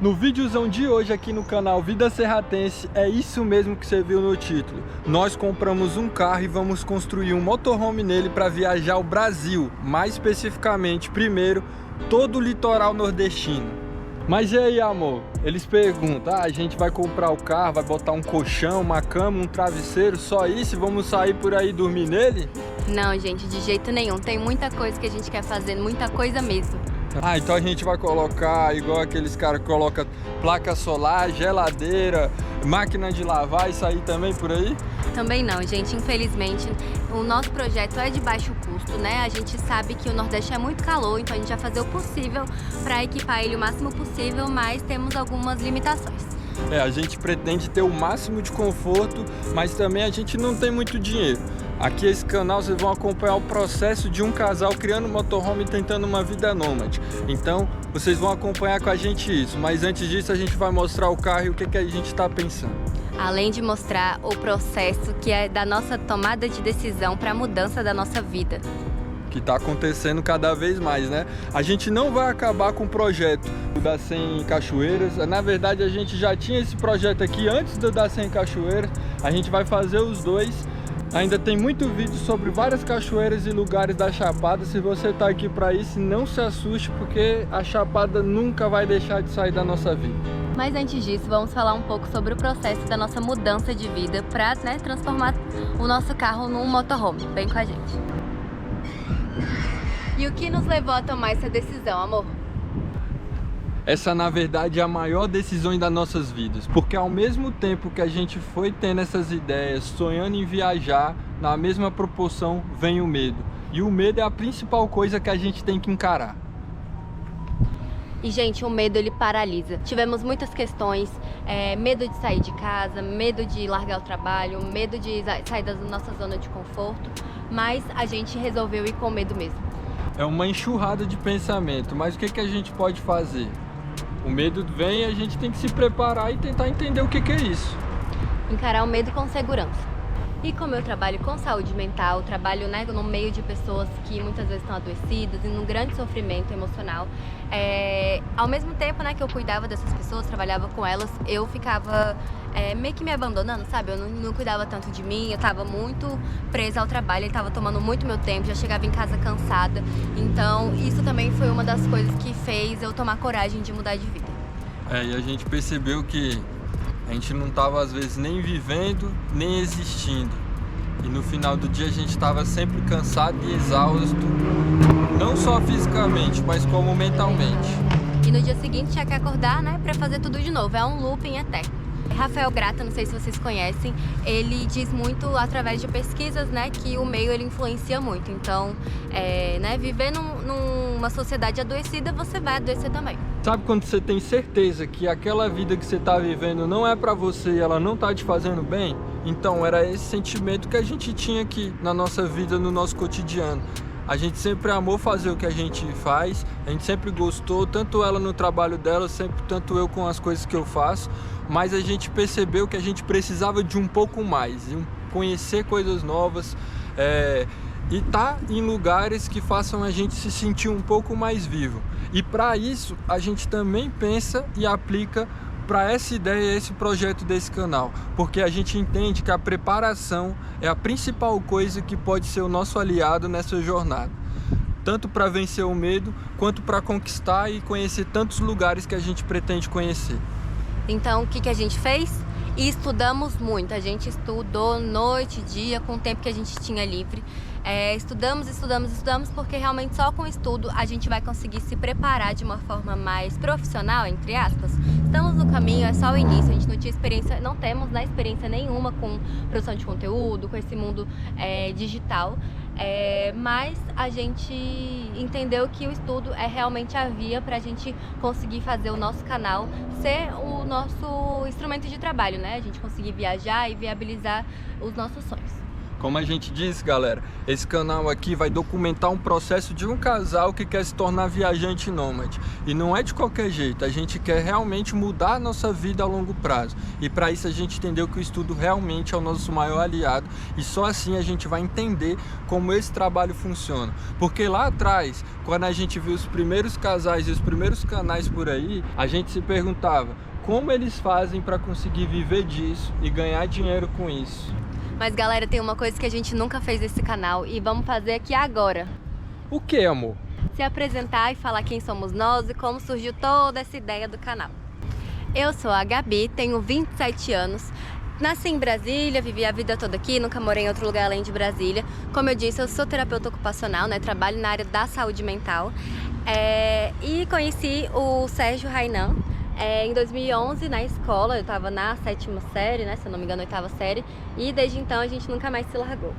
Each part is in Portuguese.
No videozão de hoje aqui no canal Vida Serratense, é isso mesmo que você viu no título. Nós compramos um carro e vamos construir um motorhome nele para viajar o Brasil, mais especificamente, primeiro, todo o litoral nordestino. Mas e aí, amor? Eles perguntam, a gente vai comprar o carro, vai botar um colchão, uma cama, um travesseiro, só isso e vamos sair por aí dormir nele? Não, gente, de jeito nenhum. Tem muita coisa que a gente quer fazer, muita coisa mesmo. Então a gente vai colocar, igual aqueles caras que colocam placa solar, geladeira, máquina de lavar, isso aí também por aí? Também não, gente. Infelizmente, o nosso projeto é de baixo custo, né? A gente sabe que o Nordeste é muito calor, então a gente vai fazer o possível para equipar ele o máximo possível, mas temos algumas limitações. A gente pretende ter o máximo de conforto, mas também a gente não tem muito dinheiro. Aqui nesse canal vocês vão acompanhar o processo de um casal criando um motorhome e tentando uma vida nômade. Então vocês vão acompanhar com a gente isso, mas antes disso a gente vai mostrar o carro e o que a gente está pensando. Além de mostrar o processo que é da nossa tomada de decisão para a mudança da nossa vida. Que está acontecendo cada vez mais, né? A gente não vai acabar com o projeto do Dar 100 Cachoeiras. Na verdade, a gente já tinha esse projeto aqui antes do Dar 100 Cachoeiras. A gente vai fazer os dois. Ainda tem muito vídeo sobre várias cachoeiras e lugares da Chapada. Se você está aqui para isso, não se assuste, porque a Chapada nunca vai deixar de sair da nossa vida. Mas antes disso, vamos falar um pouco sobre o processo da nossa mudança de vida para, transformar o nosso carro num motorhome. Vem com a gente. E o que nos levou a tomar essa decisão, amor? Essa, na verdade, é a maior decisão das nossas vidas, porque ao mesmo tempo que a gente foi tendo essas ideias, sonhando em viajar, na mesma proporção vem o medo. E o medo é a principal coisa que a gente tem que encarar. E, gente, o medo, ele paralisa. Tivemos muitas questões, medo de sair de casa, medo de largar o trabalho, medo de sair da nossa zona de conforto, mas a gente resolveu ir com medo mesmo. É uma enxurrada de pensamento, mas o que a gente pode fazer? O medo vem e a gente tem que se preparar e tentar entender o que é isso. Encarar o medo com segurança. E como eu trabalho com saúde mental, trabalho no meio de pessoas que muitas vezes estão adoecidas e num grande sofrimento emocional, ao mesmo tempo que eu cuidava dessas pessoas, trabalhava com elas, eu ficava meio que me abandonando, sabe? Eu não cuidava tanto de mim, eu estava muito presa ao trabalho, ele estava tomando muito meu tempo, já chegava em casa cansada. Então isso também foi uma das coisas que fez eu tomar coragem de mudar de vida. E a gente percebeu que a gente não estava às vezes nem vivendo, nem existindo. E no final do dia a gente estava sempre cansado e exausto, não só fisicamente, mas como mentalmente. E no dia seguinte tinha que acordar, para fazer tudo de novo. É um looping eterno. Rafael Grata, não sei se vocês conhecem, ele diz muito através de pesquisas, que o meio ele influencia muito. Então, viver numa sociedade adoecida, você vai adoecer também. Sabe quando você tem certeza que aquela vida que você está vivendo não é para você e ela não está te fazendo bem? Então, era esse sentimento que a gente tinha aqui na nossa vida, no nosso cotidiano. A gente sempre amou fazer o que a gente faz, a gente sempre gostou, tanto ela no trabalho dela, tanto eu com as coisas que eu faço, mas a gente percebeu que a gente precisava de um pouco mais, de conhecer coisas novas e estar em lugares que façam a gente se sentir um pouco mais vivo. E para isso, a gente também pensa e aplica para essa ideia, esse projeto desse canal, porque a gente entende que a preparação é a principal coisa que pode ser o nosso aliado nessa jornada, tanto para vencer o medo, quanto para conquistar e conhecer tantos lugares que a gente pretende conhecer. Então, o que a gente fez? E estudamos muito, a gente estudou noite e dia, com o tempo que a gente tinha livre. Estudamos, porque realmente só com o estudo a gente vai conseguir se preparar de uma forma mais profissional, entre aspas. Estamos no caminho, é só o início, a gente não tinha experiência, não temos experiência nenhuma com produção de conteúdo, com esse mundo digital. Mas a gente entendeu que o estudo é realmente a via para a gente conseguir fazer o nosso canal ser o nosso instrumento de trabalho, A gente conseguir viajar e viabilizar os nossos sonhos. Como a gente disse, galera, esse canal aqui vai documentar um processo de um casal que quer se tornar viajante nômade. E não é de qualquer jeito, a gente quer realmente mudar a nossa vida a longo prazo. E para isso a gente entendeu que o estudo realmente é o nosso maior aliado. E só assim a gente vai entender como esse trabalho funciona. Porque lá atrás, quando a gente viu os primeiros casais e os primeiros canais por aí, a gente se perguntava como eles fazem para conseguir viver disso e ganhar dinheiro com isso. Mas galera, tem uma coisa que a gente nunca fez nesse canal e vamos fazer aqui agora. O que, amor? Se apresentar e falar quem somos nós e como surgiu toda essa ideia do canal. Eu sou a Gabi, tenho 27 anos, nasci em Brasília, vivi a vida toda aqui, nunca morei em outro lugar além de Brasília. Como eu disse, eu sou terapeuta ocupacional, né? Trabalho na área da saúde mental. E conheci o Sérgio Rainan em 2011 na escola. Eu estava na 7ª série, né? Se eu não me engano, 8ª série. E desde então a gente nunca mais se largou.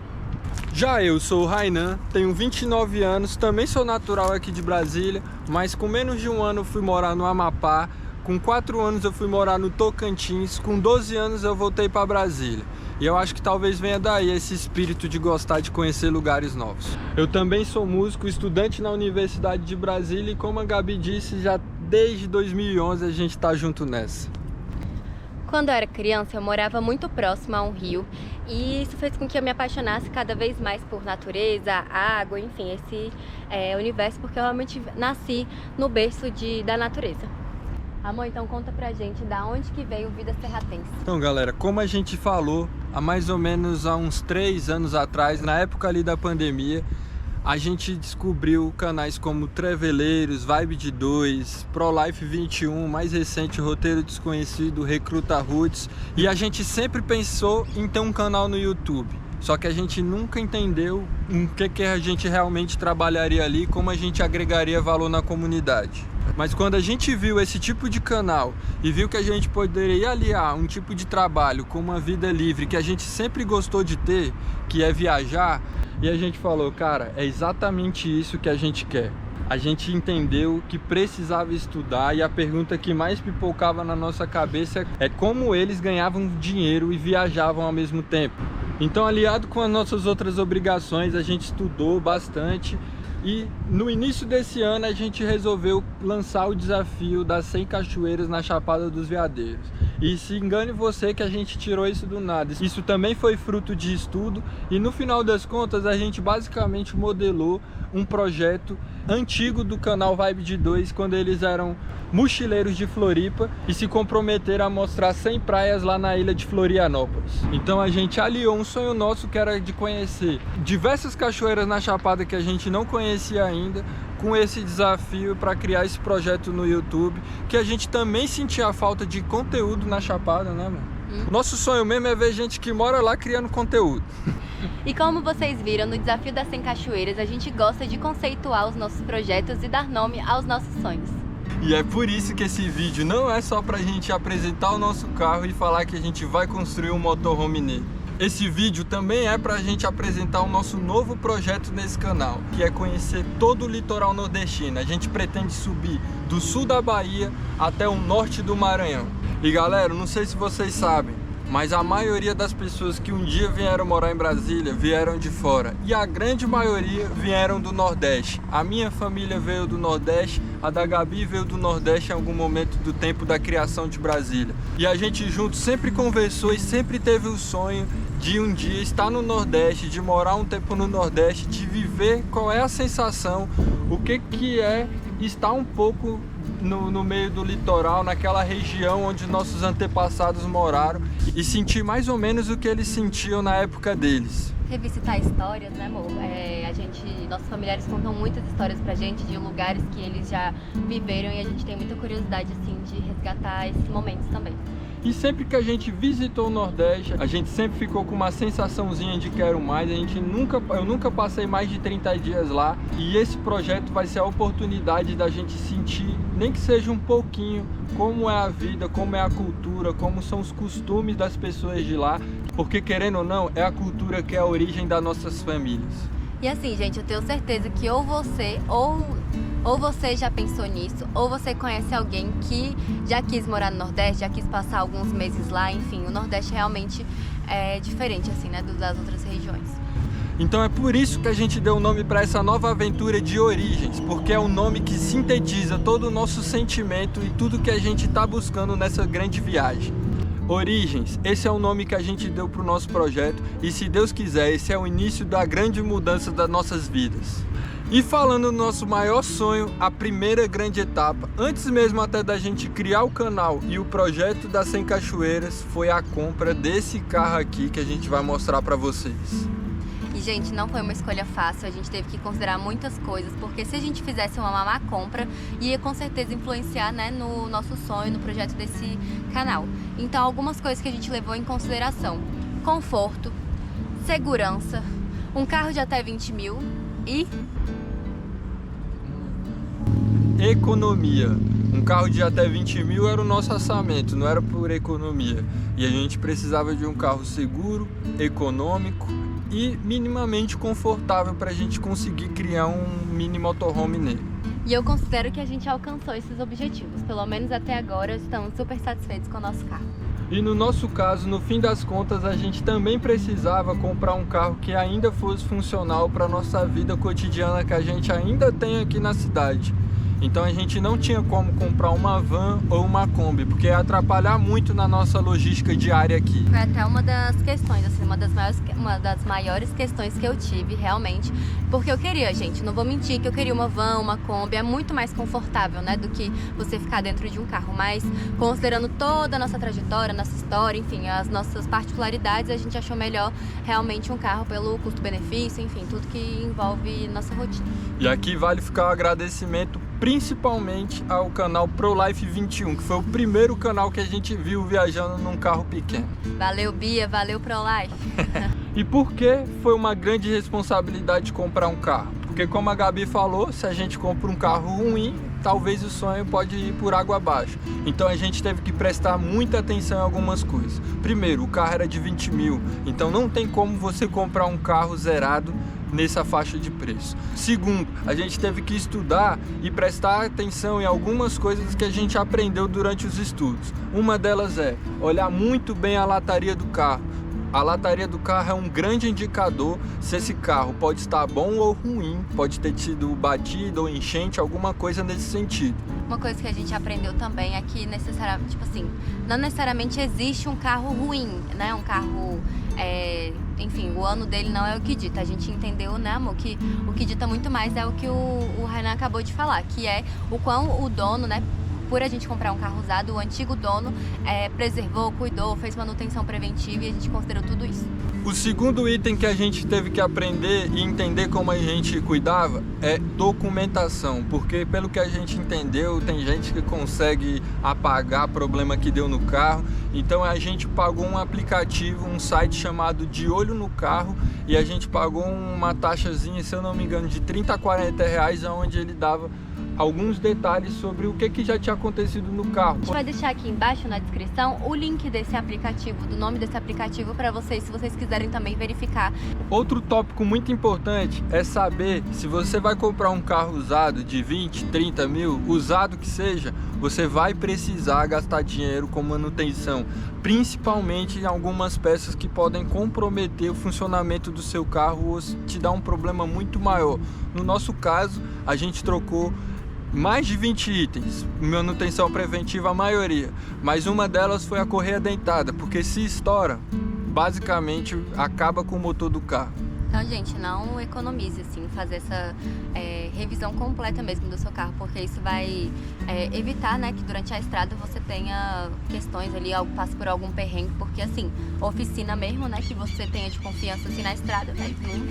Já eu sou o Rainan, tenho 29 anos, também sou natural aqui de Brasília, mas com menos de um ano eu fui morar no Amapá, com 4 anos eu fui morar no Tocantins, com 12 anos eu voltei para Brasília. E eu acho que talvez venha daí esse espírito de gostar de conhecer lugares novos. Eu também sou músico, estudante na Universidade de Brasília e como a Gabi disse, já desde 2011 a gente tá junto nessa. Quando eu era criança, eu morava muito próximo a um rio e isso fez com que eu me apaixonasse cada vez mais por natureza, água, enfim, esse universo, porque eu realmente nasci no berço da natureza. Amor, então conta pra gente da onde que veio Vida Serratense. Então, galera, como a gente falou, há mais ou menos uns 3 anos atrás, na época ali da pandemia, a gente descobriu canais como Treveleiros, Vibe de 2, ProLife 21, mais recente Roteiro Desconhecido, Recruta Roots, e a gente sempre pensou em ter um canal no YouTube. Só que a gente nunca entendeu o que a gente realmente trabalharia ali, como a gente agregaria valor na comunidade. Mas quando a gente viu esse tipo de canal e viu que a gente poderia aliar um tipo de trabalho com uma vida livre que a gente sempre gostou de ter, que é viajar, e a gente falou, cara, é exatamente isso que a gente quer. A gente entendeu que precisava estudar e a pergunta que mais pipocava na nossa cabeça é como eles ganhavam dinheiro e viajavam ao mesmo tempo. Então, aliado com as nossas outras obrigações, a gente estudou bastante e no início desse ano a gente resolveu lançar o desafio das 100 cachoeiras na Chapada dos Veadeiros. E se engane você que a gente tirou isso do nada. Isso também foi fruto de estudo e no final das contas a gente basicamente modelou um projeto antigo do canal Vibe de 2, quando eles eram mochileiros de Floripa e se comprometeram a mostrar 100 praias lá na ilha de Florianópolis. Então a gente aliou um sonho nosso que era de conhecer diversas cachoeiras na Chapada que a gente não conhecia ainda, com esse desafio para criar esse projeto no YouTube, que a gente também sentia a falta de conteúdo na Chapada, né, mano? Nosso sonho mesmo é ver gente que mora lá criando conteúdo. E como vocês viram, no Desafio das 100 Cachoeiras, a gente gosta de conceituar os nossos projetos e dar nome aos nossos sonhos. E é por isso que esse vídeo não é só pra gente apresentar o nosso carro e falar que a gente vai construir um motorhome nele. Esse vídeo também é pra gente apresentar o nosso novo projeto nesse canal, que é conhecer todo o litoral nordestino. A gente pretende subir do sul da Bahia até o norte do Maranhão. E galera, não sei se vocês sabem, mas a maioria das pessoas que um dia vieram morar em Brasília vieram de fora. E a grande maioria vieram do Nordeste. A minha família veio do Nordeste, a da Gabi veio do Nordeste em algum momento do tempo da criação de Brasília. E a gente junto sempre conversou e sempre teve o sonho de um dia estar no Nordeste, de morar um tempo no Nordeste, de viver qual é a sensação, o que é estar um pouco no meio do litoral, naquela região onde nossos antepassados moraram e sentir mais ou menos o que eles sentiam na época deles. Revisitar histórias, né, amor? Nossos familiares contam muitas histórias pra gente de lugares que eles já viveram e a gente tem muita curiosidade, assim, de resgatar esses momentos também. E sempre que a gente visitou o Nordeste, a gente sempre ficou com uma sensaçãozinha de quero mais. Eu nunca passei mais de 30 dias lá. E esse projeto vai ser a oportunidade da gente sentir, nem que seja um pouquinho, como é a vida, como é a cultura, como são os costumes das pessoas de lá. Porque querendo ou não, é a cultura que é a origem das nossas famílias. E assim, gente, eu tenho certeza que ou você já pensou nisso, ou você conhece alguém que já quis morar no Nordeste, já quis passar alguns meses lá, enfim, o Nordeste realmente diferente assim, né, das outras regiões. Então é por isso que a gente deu o nome para essa nova aventura de Origens, porque é um nome que sintetiza todo o nosso sentimento e tudo que a gente está buscando nessa grande viagem. Origens, esse é o nome que a gente deu para o nosso projeto e, se Deus quiser, esse é o início da grande mudança das nossas vidas. E falando no nosso maior sonho, a primeira grande etapa, antes mesmo até da gente criar o canal e o projeto das 100 Cachoeiras, foi a compra desse carro aqui que a gente vai mostrar para vocês. E, gente, não foi uma escolha fácil, a gente teve que considerar muitas coisas, porque se a gente fizesse uma má compra, ia com certeza influenciar, né, no nosso sonho, no projeto desse canal. Então, algumas coisas que a gente levou em consideração: conforto, segurança, um carro de até 20 mil e economia. Um carro de até 20 mil era o nosso orçamento, não era por economia. E a gente precisava de um carro seguro, econômico e minimamente confortável para a gente conseguir criar um mini motorhome nele. E eu considero que a gente alcançou esses objetivos. Pelo menos até agora, estamos super satisfeitos com o nosso carro. E no nosso caso, no fim das contas, a gente também precisava comprar um carro que ainda fosse funcional para a nossa vida cotidiana que a gente ainda tem aqui na cidade. Então a gente não tinha como comprar uma van ou uma Kombi, porque ia atrapalhar muito na nossa logística diária aqui. Foi até uma das questões, assim, uma das maiores questões que eu tive, realmente. Porque eu queria, gente, não vou mentir, que eu queria uma van, uma Kombi, é muito mais confortável, né, do que você ficar dentro de um carro. Mas, considerando toda a nossa trajetória, nossa história, enfim, as nossas particularidades, a gente achou melhor realmente um carro pelo custo-benefício, enfim, tudo que envolve nossa rotina. E aqui vale ficar o agradecimento principalmente ao canal ProLife 21, que foi o primeiro canal que a gente viu viajando num carro pequeno. Valeu, Bia, valeu, ProLife. E por que foi uma grande responsabilidade comprar um carro? Porque, como a Gabi falou, se a gente compra um carro ruim, talvez o sonho pode ir por água abaixo. Então a gente teve que prestar muita atenção em algumas coisas. Primeiro, o carro era de 20 mil, então não tem como você comprar um carro zerado nessa faixa de preço. Segundo, a gente teve que estudar e prestar atenção em algumas coisas que a gente aprendeu durante os estudos. Uma delas é olhar muito bem a lataria do carro. A lataria do carro é um grande indicador se esse carro pode estar bom ou ruim, pode ter tido batida ou enchente, alguma coisa nesse sentido. Uma coisa que a gente aprendeu também é que necessariamente, tipo assim, não necessariamente existe um carro ruim, né? Um carro, enfim, o ano dele não é o que dita. A gente entendeu, né, amor, que o que dita muito mais é o que o Renan acabou de falar, que é o quão o dono, né, por a gente comprar um carro usado, o antigo dono preservou, cuidou, fez manutenção preventiva, e a gente considerou tudo isso. O segundo item que a gente teve que aprender e entender como a gente cuidava é documentação, porque pelo que a gente entendeu, tem gente que consegue apagar problema que deu no carro. Então a gente pagou um aplicativo, um site chamado De Olho no Carro, e a gente pagou uma taxazinha, se eu não me engano, de 30 a 40 reais, onde ele dava alguns detalhes sobre o que já tinha acontecido no carro. A gente vai deixar aqui embaixo na descrição o link desse aplicativo, do nome desse aplicativo, para vocês, se vocês quiserem também verificar. Outro tópico muito importante é saber se você vai comprar um carro usado de 20, 30 mil, usado que seja, você vai precisar gastar dinheiro com manutenção, principalmente em algumas peças que podem comprometer o funcionamento do seu carro ou te dar um problema muito maior. No nosso caso, a gente trocou mais de 20 itens, manutenção preventiva a maioria, mas uma delas foi a correia dentada, porque se estoura, basicamente acaba com o motor do carro. Então, gente, não economize, assim, fazer essa revisão completa mesmo do seu carro, porque isso vai evitar, né, que durante a estrada você tenha questões ali, passe por algum perrengue, porque, assim, oficina mesmo, né, que você tenha de confiança, assim, na estrada,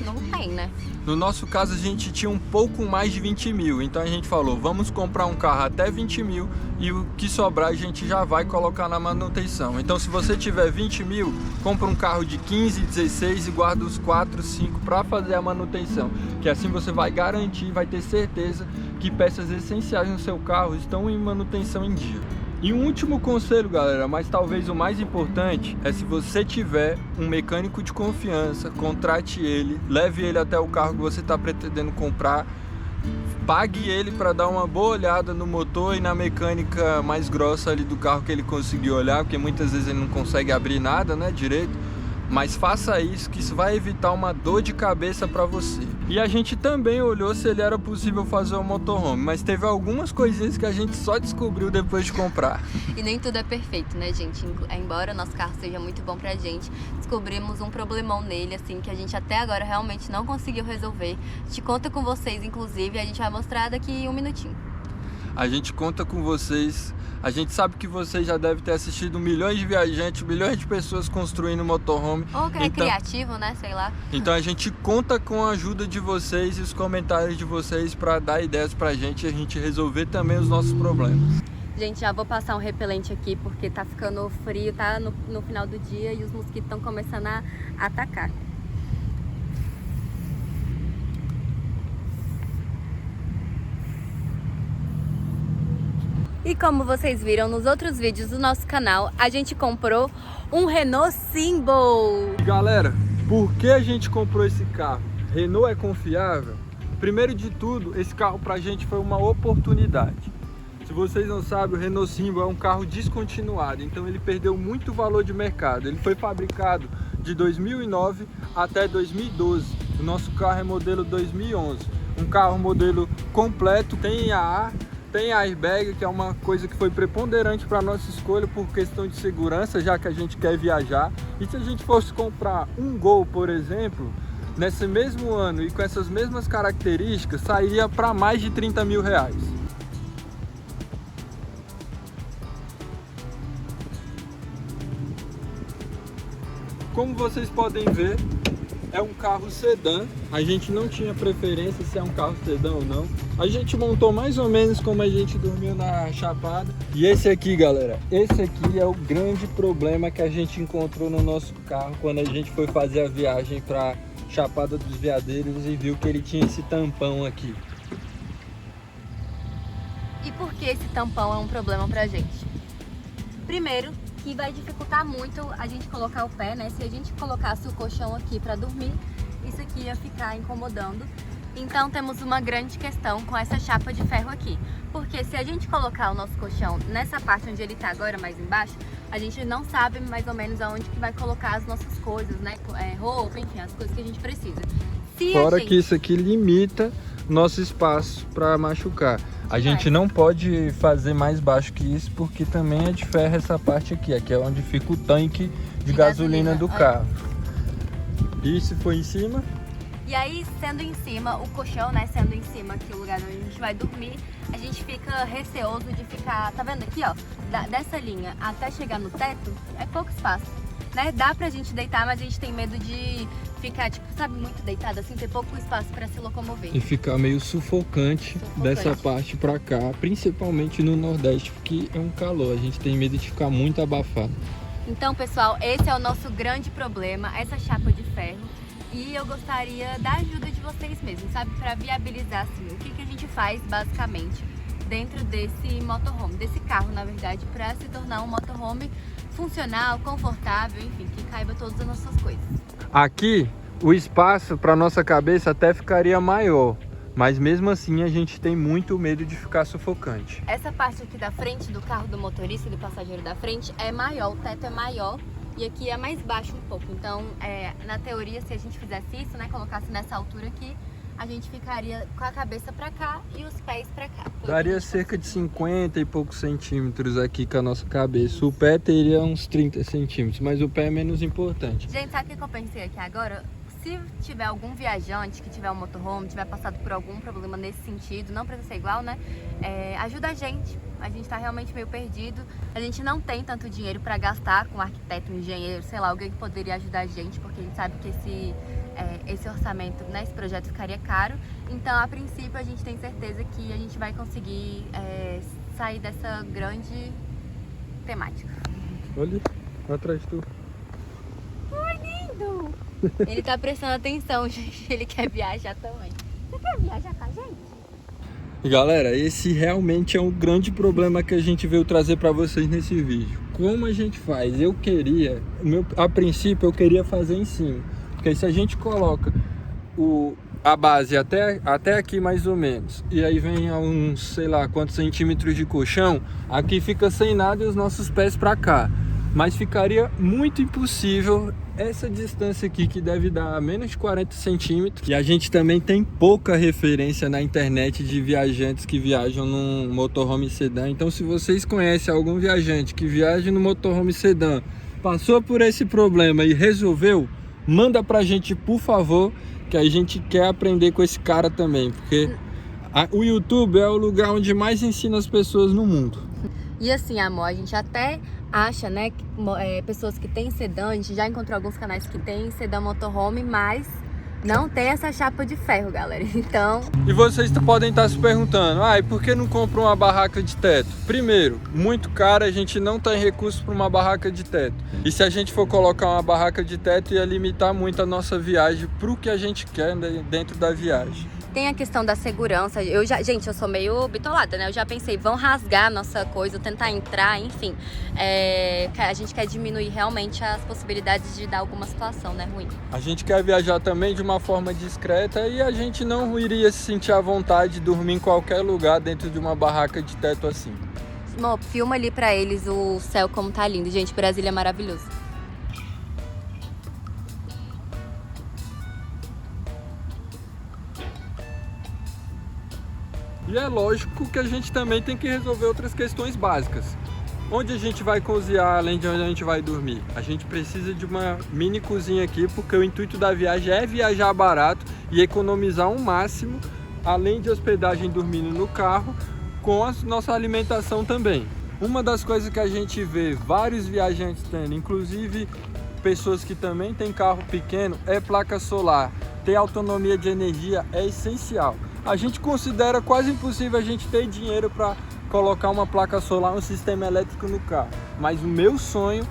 não tem, né? No nosso caso, a gente tinha um pouco mais de 20 mil, então a gente falou, vamos comprar um carro até 20 mil e o que sobrar a gente já vai colocar na manutenção. Então, se você tiver 20 mil, compra um carro de 15, 16 e guarda os 4, 5 para fazer a manutenção, que assim você vai garantir, vai ter certeza que peças essenciais no seu carro estão em manutenção em dia. E um último conselho, galera, mas talvez o mais importante, é se você tiver um mecânico de confiança, contrate ele, leve ele até o carro que você está pretendendo comprar, pague ele para dar uma boa olhada no motor e na mecânica mais grossa ali do carro que ele conseguiu olhar, porque muitas vezes ele não consegue abrir nada, né, direito. mas faça isso, que isso vai evitar uma dor de cabeça para você. E a gente também olhou se ele era possível fazer o motorhome, mas teve algumas coisinhas que a gente só descobriu depois de comprar. E nem tudo é perfeito, né, gente? Embora o nosso carro seja muito bom pra gente, descobrimos um problemão nele, assim, que a gente até agora realmente não conseguiu resolver. A gente conta com vocês, inclusive, e a gente vai mostrar daqui um minutinho. A gente conta com vocês. A gente sabe que vocês já devem ter assistido milhões de viajantes, milhões de pessoas construindo motorhome. Ou que é criativo, né? Sei lá. Então a gente conta com a ajuda de vocês e os comentários de vocês para dar ideias pra gente e a gente resolver também os nossos problemas. Gente, já vou passar um repelente aqui porque tá ficando frio, tá no final do dia e os mosquitos estão começando a atacar. E como vocês viram nos outros vídeos do nosso canal, a gente comprou um Renault Symbol. Galera, por que a gente comprou esse carro? Renault é confiável? Primeiro de tudo, esse carro pra gente foi uma oportunidade. Se vocês não sabem, o Renault Symbol é um carro descontinuado, então ele perdeu muito valor de mercado. Ele foi fabricado de 2009 até 2012. O nosso carro é modelo 2011. Um carro modelo completo, tem AA, tem airbag, que é uma coisa que foi preponderante para a nossa escolha por questão de segurança, já que a gente quer viajar. E se a gente fosse comprar um Gol, por exemplo, nesse mesmo ano e com essas mesmas características, sairia para mais de 30 mil reais. Como vocês podem ver, é um carro sedã. A gente não tinha preferência se é um carro sedã ou não. A gente montou mais ou menos como a gente dormiu na Chapada. E esse aqui, galera, esse aqui é o grande problema que a gente encontrou no nosso carro quando a gente foi fazer a viagem para Chapada dos Veadeiros e viu que ele tinha esse tampão aqui. E por que esse tampão é um problema pra gente? Primeiro, que vai dificultar muito a gente colocar o pé, né? Se a gente colocasse o colchão aqui para dormir, isso aqui ia ficar incomodando. Então temos uma grande questão com essa chapa de ferro aqui. Porque se a gente colocar o nosso colchão nessa parte onde ele tá agora, mais embaixo, a gente não sabe mais ou menos aonde que vai colocar as nossas coisas, né? Roupa, enfim, as coisas que a gente precisa. Fora que isso aqui limita nosso espaço para machucar. A gente não pode fazer mais baixo que isso, porque também é de ferro essa parte aqui. Aqui é onde fica o tanque de gasolina do carro. E se for em cima? E aí, sendo em cima, o colchão, né, sendo em cima aqui o lugar onde a gente vai dormir, a gente fica receoso de ficar, tá vendo aqui, ó, dessa linha até chegar no teto, é pouco espaço, né? Dá pra gente deitar, mas a gente tem medo de ficar, tipo, sabe, muito deitado, assim, ter pouco espaço para se locomover. E ficar meio sufocante dessa parte para cá, principalmente no Nordeste, porque é um calor, a gente tem medo de ficar muito abafado. Então, pessoal, esse é o nosso grande problema, essa chapa de ferro. E eu gostaria da ajuda de vocês mesmos, sabe, para viabilizar, assim, o que a gente faz, basicamente, dentro desse motorhome, desse carro, na verdade, para se tornar um motorhome funcional, confortável, enfim, que caiba todas as nossas coisas. Aqui o espaço para nossa cabeça até ficaria maior, mas mesmo assim a gente tem muito medo de ficar sufocante. Essa parte aqui da frente do carro do motorista e do passageiro da frente é maior, o teto é maior e aqui é mais baixo um pouco. Então, na teoria, se a gente fizesse isso, né, colocasse nessa altura aqui, a gente ficaria com a cabeça para cá e os pés para cá. Daria cerca de 50 e poucos centímetros aqui com a nossa cabeça. O pé teria uns 30 centímetros, mas o pé é menos importante. Gente, sabe o que eu pensei aqui agora? Se tiver algum viajante que tiver um motorhome, tiver passado por algum problema nesse sentido, não precisa ser igual, né? Ajuda a gente. A gente tá realmente meio perdido. A gente não tem tanto dinheiro para gastar com arquiteto, engenheiro, sei lá, alguém que poderia ajudar a gente, porque a gente sabe que esse orçamento, né, esse projeto ficaria caro. Então, a princípio, a gente tem certeza que a gente vai conseguir sair dessa grande temática. Olha, atrás de tu. Ai, lindo! Ele tá prestando atenção, gente. Ele quer viajar também. Você quer viajar com a gente? Galera, esse realmente é um grande problema que a gente veio trazer para vocês nesse vídeo. Como a gente faz? A princípio eu queria fazer em cima, porque se a gente coloca a base até aqui mais ou menos, e aí vem a uns, sei lá, quantos centímetros de colchão, aqui fica sem nada e os nossos pés para cá. mas ficaria muito impossível essa distância aqui, que deve dar menos de 40 centímetros. E a gente também tem pouca referência na internet de viajantes que viajam num motorhome sedã. Então, se vocês conhecem algum viajante que viaja no motorhome sedã, passou por esse problema e resolveu, manda pra gente, por favor, que a gente quer aprender com esse cara também, porque o YouTube é o lugar onde mais ensina as pessoas no mundo. E assim, amor, a gente até acha, né, pessoas que têm sedã, a gente já encontrou alguns canais que tem sedã motorhome, mas não tem essa chapa de ferro, galera. Então... E vocês podem estar se perguntando, e por que não compra uma barraca de teto? Primeiro, muito caro, a gente não tem recursos para uma barraca de teto. E se a gente for colocar uma barraca de teto, ia limitar muito a nossa viagem para o que a gente quer dentro da viagem. Tem a questão da segurança. Gente, eu sou meio bitolada, né? Eu já pensei, vão rasgar a nossa coisa, tentar entrar, enfim. A gente quer diminuir realmente as possibilidades de dar alguma situação, né, ruim. A gente quer viajar também de uma forma discreta e a gente não iria se sentir à vontade de dormir em qualquer lugar dentro de uma barraca de teto assim. Amor, filma ali pra eles o céu como tá lindo. Gente, Brasília é maravilhoso. E é lógico que a gente também tem que resolver outras questões básicas. Onde a gente vai cozinhar, além de onde a gente vai dormir? A gente precisa de uma mini cozinha aqui, porque o intuito da viagem é viajar barato e economizar o máximo, além de hospedagem dormindo no carro, com a nossa alimentação também. Uma das coisas que a gente vê vários viajantes tendo, inclusive pessoas que também têm carro pequeno, é placa solar. Ter autonomia de energia é essencial. A gente considera quase impossível a gente ter dinheiro para colocar uma placa solar, um sistema elétrico no carro. Mas o meu sonho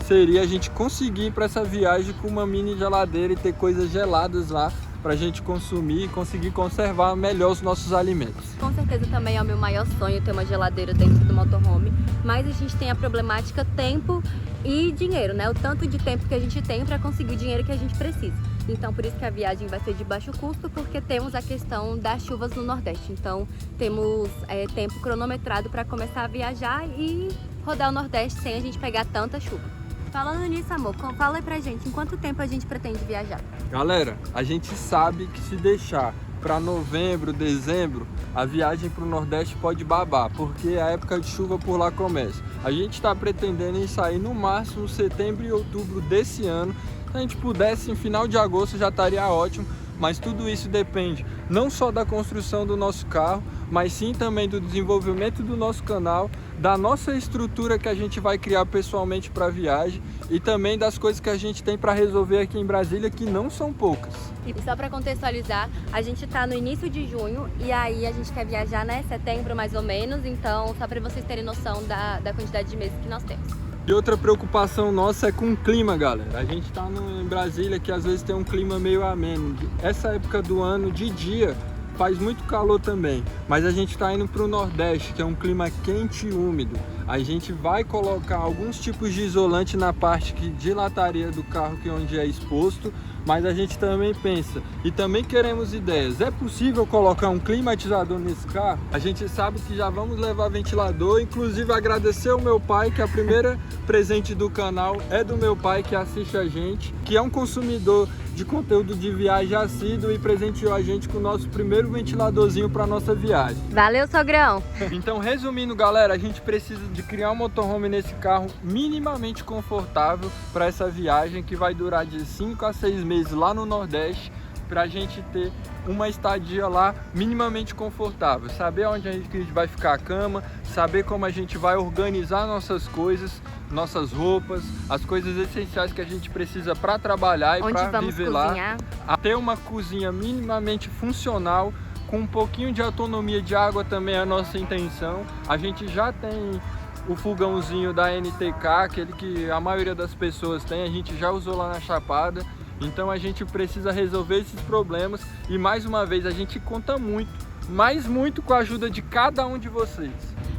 seria a gente conseguir para essa viagem com uma mini geladeira e ter coisas geladas lá para a gente consumir e conseguir conservar melhor os nossos alimentos. Com certeza também é o meu maior sonho ter uma geladeira dentro do motorhome, mas a gente tem a problemática tempo e dinheiro, né? O tanto de tempo que a gente tem para conseguir o dinheiro que a gente precisa. Então, por isso que a viagem vai ser de baixo custo, porque temos a questão das chuvas no Nordeste. Então, temos tempo cronometrado para começar a viajar e rodar o Nordeste sem a gente pegar tanta chuva. Falando nisso, amor, fala aí pra gente, em quanto tempo a gente pretende viajar? Galera, a gente sabe que se deixar para novembro, dezembro, a viagem para o Nordeste pode babar, porque a época de chuva por lá começa. A gente está pretendendo em sair no máximo setembro e outubro desse ano. Se a gente pudesse, em final de agosto já estaria ótimo, mas tudo isso depende não só da construção do nosso carro, mas sim também do desenvolvimento do nosso canal, da nossa estrutura que a gente vai criar pessoalmente para a viagem e também das coisas que a gente tem para resolver aqui em Brasília, que não são poucas. E só para contextualizar, a gente está no início de junho e aí a gente quer viajar, né, setembro mais ou menos, então só para vocês terem noção da quantidade de meses que nós temos. E outra preocupação nossa é com o clima, galera. A gente está em Brasília, que às vezes tem um clima meio ameno. Essa época do ano, de dia, faz muito calor também, mas a gente está indo para o Nordeste, que é um clima quente e úmido. A gente vai colocar alguns tipos de isolante na parte de lataria do carro, que é onde é exposto, mas a gente também pensa e também queremos ideias. É possível colocar um climatizador nesse carro? A gente sabe que já vamos levar ventilador, inclusive agradecer ao meu pai, que a primeira presente do canal é do meu pai, que assiste a gente, que é um consumidor de conteúdo de viagem assíduo e presenteou a gente com o nosso primeiro ventiladorzinho para nossa viagem. Valeu, sogrão! Então, resumindo, galera, a gente precisa de criar um motorhome nesse carro minimamente confortável para essa viagem, que vai durar de 5 a 6 meses lá no Nordeste, para a gente ter uma estadia lá minimamente confortável, saber onde a gente vai ficar a cama, saber como a gente vai organizar nossas coisas, nossas roupas, as coisas essenciais que a gente precisa para trabalhar e para viver lá, ter uma cozinha minimamente funcional, com um pouquinho de autonomia de água também é a nossa intenção. A gente já tem o fogãozinho da NTK, aquele que a maioria das pessoas tem, a gente já usou lá na Chapada. Então a gente precisa resolver esses problemas e mais uma vez a gente conta muito, mas muito com a ajuda de cada um de vocês.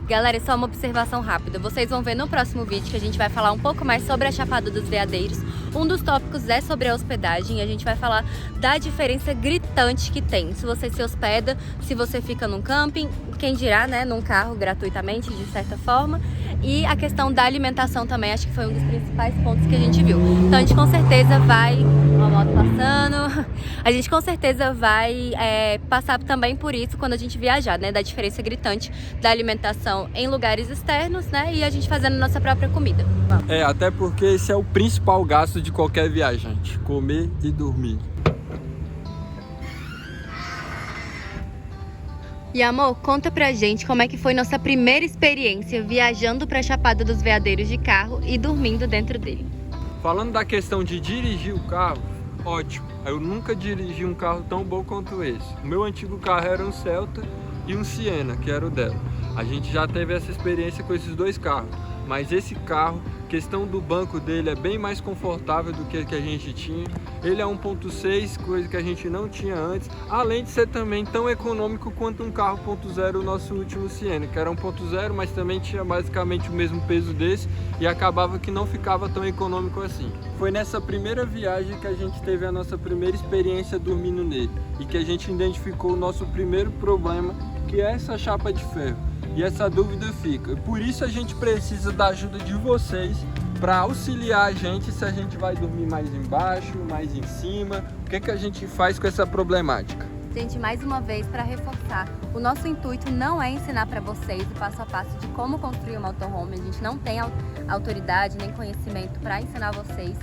Galera, só uma observação rápida. Vocês vão ver no próximo vídeo que a gente vai falar um pouco mais sobre a Chapada dos Veadeiros. Um dos tópicos é sobre a hospedagem e a gente vai falar da diferença gritante que tem. Se você se hospeda, se você fica num camping, quem dirá, né, num carro gratuitamente, de certa forma. E a questão da alimentação também, acho que foi um dos principais pontos que a gente viu. Então a gente com certeza vai... Ó, a moto passando. A gente com certeza vai passar também por isso quando a gente viajar, né? Da diferença gritante da alimentação em lugares externos, né? E a gente fazendo nossa própria comida. Vamos. Até porque esse é o principal gasto de qualquer viajante, comer e dormir. E amor, conta pra gente como é que foi nossa primeira experiência viajando pra Chapada dos Veadeiros de carro e dormindo dentro dele. Falando da questão de dirigir o carro, ótimo. Eu nunca dirigi um carro tão bom quanto esse. O meu antigo carro era um Celta e um Siena, que era o dela. A gente já teve essa experiência com esses dois carros, mas esse carro, questão do banco dele é bem mais confortável do que a gente tinha. Ele é 1.6, coisa que a gente não tinha antes, além de ser também tão econômico quanto um carro 1.0, o nosso último Siena, que era 1.0, mas também tinha basicamente o mesmo peso desse e acabava que não ficava tão econômico assim. Foi nessa primeira viagem que a gente teve a nossa primeira experiência dormindo nele e que a gente identificou o nosso primeiro problema, que é essa chapa de ferro. E essa dúvida fica. E por isso a gente precisa da ajuda de vocês para auxiliar a gente se a gente vai dormir mais embaixo, mais em cima. O que a gente faz com essa problemática? Gente, mais uma vez, para reforçar, o nosso intuito não é ensinar para vocês o passo a passo de como construir um motorhome. A gente não tem autoridade nem conhecimento para ensinar vocês.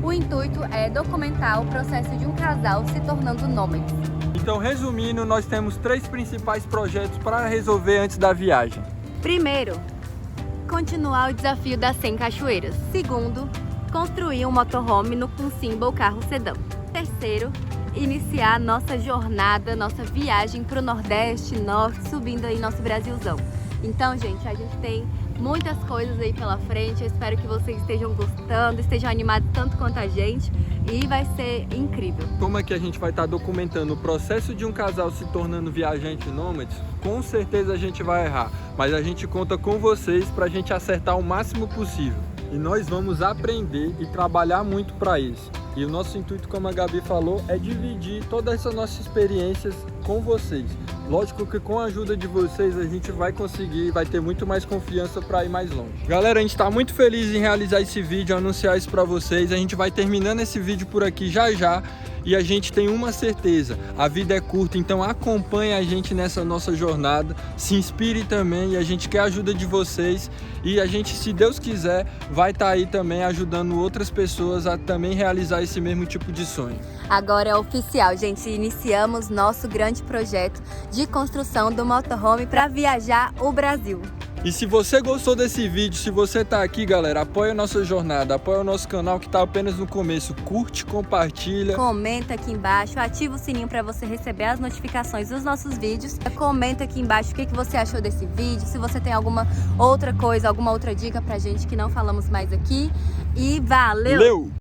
O intuito é documentar o processo de um casal se tornando nômades. Então, resumindo, nós temos 3 principais projetos para resolver antes da viagem. Primeiro, continuar o desafio das 100 cachoeiras. Segundo, construir um motorhome no Consymbol carro sedã. Terceiro, iniciar nossa jornada, nossa viagem para o Nordeste, Norte, subindo aí nosso Brasilzão. Então, gente, a gente tem muitas coisas aí pela frente. Eu espero que vocês estejam gostando, estejam animados tanto quanto a gente. E vai ser incrível. Como é que a gente vai estar documentando o processo de um casal se tornando viajante nômade? Com certeza a gente vai errar, mas a gente conta com vocês para a gente acertar o máximo possível. E nós vamos aprender e trabalhar muito para isso. E o nosso intuito, como a Gabi falou, é dividir todas essas nossas experiências com vocês. Lógico que com a ajuda de vocês a gente vai conseguir, vai ter muito mais confiança para ir mais longe. Galera, a gente está muito feliz em realizar esse vídeo, anunciar isso para vocês. A gente vai terminando esse vídeo por aqui já já. E a gente tem uma certeza, a vida é curta, então acompanhe a gente nessa nossa jornada, se inspire também, e a gente quer a ajuda de vocês, e a gente, se Deus quiser, vai estar aí também ajudando outras pessoas a também realizar esse mesmo tipo de sonho. Agora é oficial, gente, iniciamos nosso grande projeto de construção do motorhome para viajar o Brasil. E se você gostou desse vídeo, se você tá aqui, galera, apoia a nossa jornada, apoia o nosso canal que tá apenas no começo. Curte, compartilha. Comenta aqui embaixo, ativa o sininho para você receber as notificações dos nossos vídeos. Comenta aqui embaixo o que você achou desse vídeo, se você tem alguma outra coisa, alguma outra dica pra gente que não falamos mais aqui. E valeu!